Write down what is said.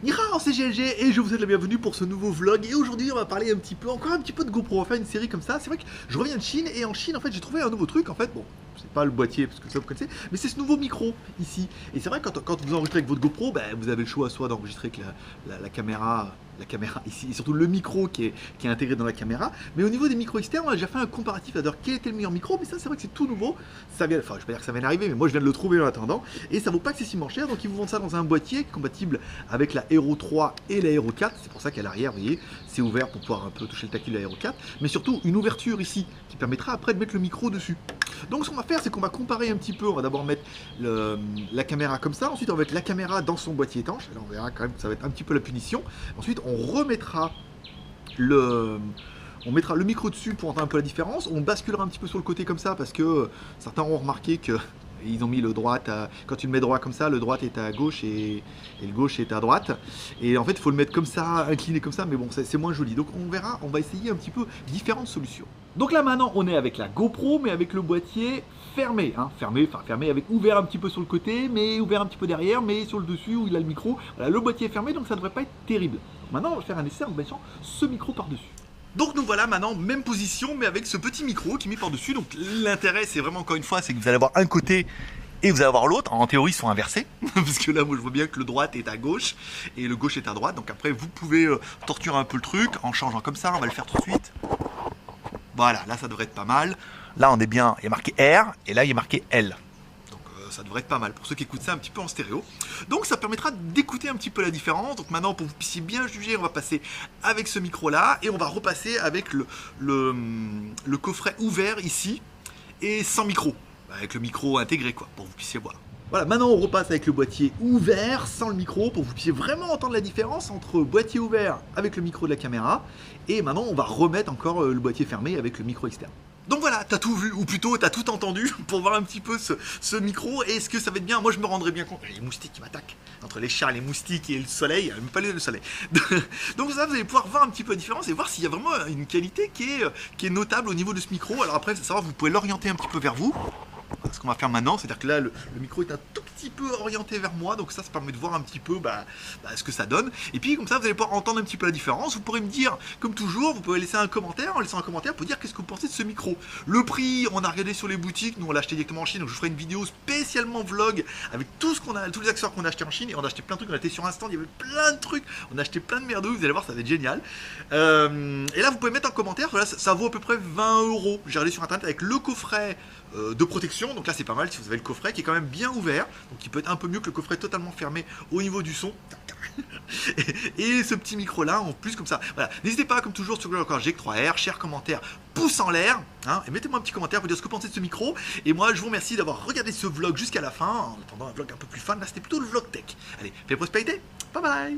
Nihao, c'est GLG et je vous souhaite la bienvenue pour ce nouveau vlog. Et aujourd'hui on va parler encore un petit peu de GoPro. On va faire une série comme ça. C'est vrai que je reviens de Chine et en Chine en fait j'ai trouvé un nouveau truc en fait. Bon, c'est pas le boîtier parce que ça vous connaissez, mais c'est ce nouveau micro ici. Et c'est vrai que quand vous enregistrez avec votre GoPro, vous avez le choix soit d'enregistrer avec la caméra ici, et surtout le micro qui est intégré dans la caméra. Mais au niveau des micros externes, on a déjà fait un comparatif à dire quel était le meilleur micro. Mais ça c'est vrai que c'est tout nouveau. Ça vient, enfin je vais pas dire que ça vient d'arriver, mais moi je viens de le trouver en attendant. Et ça vaut pas excessivement cher, donc ils vous vendent ça dans un boîtier compatible avec la Hero 3 et la Hero 4. C'est pour ça qu'à l'arrière, vous voyez, c'est ouvert pour pouvoir un peu toucher le tactile de la Hero 4. Mais surtout une ouverture ici qui permettra après de mettre le micro dessus. Donc ce qu'on va faire, c'est qu'on va comparer un petit peu. On va d'abord mettre la caméra comme ça. Ensuite on va mettre la caméra dans son boîtier étanche. Là on verra quand même que ça va être un petit peu la punition. Ensuite on remettra on mettra le micro dessus pour entendre un peu la différence. On basculera un petit peu sur le côté comme ça parce que certains ont remarqué que ils ont mis le droit quand tu le mets droit comme ça, le droit est à gauche et le gauche est à droite. Et en fait, il faut le mettre comme ça, incliné comme ça, mais bon, c'est moins joli. Donc on verra, on va essayer un petit peu différentes solutions. Donc là maintenant, on est avec la GoPro, mais avec le boîtier fermé, hein, fermé avec ouvert un petit peu sur le côté, mais ouvert un petit peu derrière, mais sur le dessus où il a le micro. Voilà, le boîtier est fermé, donc ça devrait pas être terrible. Maintenant, on va faire un essai en mettant ce micro par-dessus. Donc nous voilà maintenant, même position, mais avec ce petit micro qui est mis par-dessus. Donc l'intérêt, c'est vraiment encore une fois, c'est que vous allez avoir un côté et vous allez avoir l'autre. En théorie, ils sont inversés, parce que là, moi, je vois bien que le droit est à gauche et le gauche est à droite. Donc après, vous pouvez torturer un peu le truc en changeant comme ça. On va le faire tout de suite. Voilà, là, ça devrait être pas mal. Là, on est bien, il y a marqué R et là, il y a marqué L. Ça devrait être pas mal pour ceux qui écoutent ça un petit peu en stéréo. Donc ça permettra d'écouter un petit peu la différence. Donc maintenant, pour que vous puissiez bien juger, on va passer avec ce micro là et on va repasser avec le coffret ouvert ici et sans micro, avec le micro intégré quoi, pour que vous puissiez voir. Voilà, maintenant on repasse avec le boîtier ouvert sans le micro pour que vous puissiez vraiment entendre la différence entre boîtier ouvert avec le micro de la caméra et maintenant on va remettre encore le boîtier fermé avec le micro externe. Donc voilà, t'as tout vu, ou plutôt t'as tout entendu pour voir un petit peu ce micro. Et est-ce que ça va être bien? Moi je me rendrai bien compte. Les moustiques qui m'attaquent. Entre les chats, les moustiques et le soleil, même pas le soleil. Donc ça, vous allez pouvoir voir un petit peu la différence et voir s'il y a vraiment une qualité qui est notable au niveau de ce micro. Alors après, savoir, vous pouvez l'orienter un petit peu vers vous. Ce qu'on va faire maintenant, c'est-à-dire que là, le micro est un tout petit peu orienté vers moi, donc ça permet de voir un petit peu ce que ça donne. Et puis comme ça, vous allez pouvoir entendre un petit peu la différence. Vous pourrez me dire, comme toujours, vous pouvez laisser un commentaire, en laissant un commentaire pour dire qu'est-ce que vous pensez de ce micro. Le prix, on a regardé sur les boutiques, nous on l'a acheté directement en Chine, donc je ferai une vidéo spécialement vlog avec tout ce qu'on a, tous les accessoires qu'on a acheté en Chine, et on a acheté plein de trucs, on a été sur un stand, il y avait plein de trucs, on a acheté plein de merdouilles, vous allez voir, ça va être génial. Et là, vous pouvez mettre en commentaire, voilà, ça vaut à peu près 20 €. J'ai regardé sur internet avec le coffret de protection, donc là c'est pas mal si vous avez le coffret qui est quand même bien ouvert, donc qui peut être un peu mieux que le coffret totalement fermé au niveau du son. Et ce petit micro là en plus comme ça. Voilà, n'hésitez pas comme toujours sur encore GEC3R, cher commentaire, pouce en l'air, hein, et mettez-moi un petit commentaire pour dire ce que vous pensez de ce micro. Et moi je vous remercie d'avoir regardé ce vlog jusqu'à la fin, en attendant un vlog un peu plus fun. Là c'était plutôt le vlog tech. Allez, paix et prospérité, bye bye.